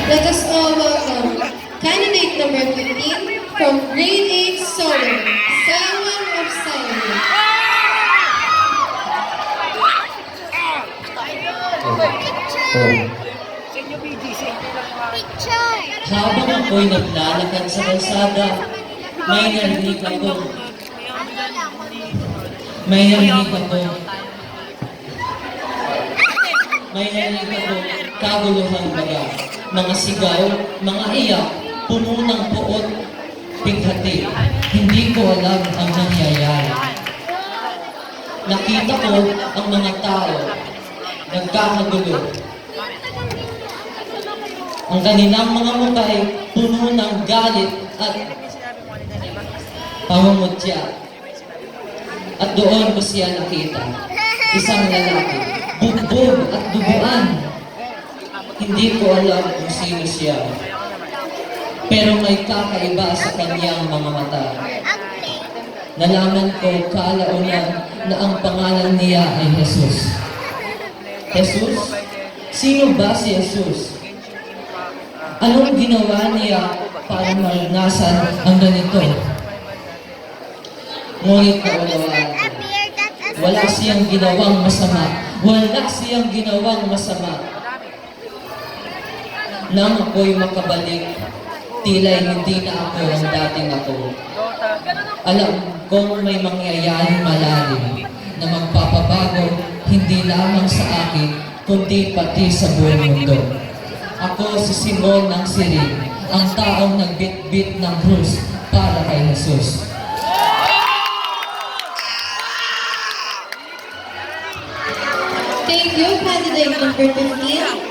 Let us all welcome candidate number 15 from grade 8 solo, Simon of Simon. Habang ako'y naglalakad sa kalsada, may narinig ako. May narinig ako, kaguluhan baga. Mga sigaw, mga iyak, puno ng puot, pighati. Hindi ko alam ang nangyayari. Nakita ko ang mga tao, nagkakagulo. Ang kanilang mga mukha ay puno ng galit at pangungutya. At doon ko siya nakita. Isang lalaki, bugbog at duguan. Hindi ko alam kung sino siya. Pero may kakaiba sa kanyang mga mata. Nalaman ko kalaunan na ang pangalan niya ay Jesus. Jesus? Sino ba si Jesus? Anong ginawa niya para maranasan ang ganito? Ngunit naunawaan ko, wala siyang ginawang masama. Wala siyang ginawang masama. Nang ako'y makabalik, tila'y hindi na ako ang dating ako. Alam kong may mangyayaring malalim na magpapabago hindi lamang sa akin, kundi pati sa buong mundo. Ako si Simon ng Siring, ang taong nagbitbit ng krus para kay Jesus. Thank you, candidate number 15.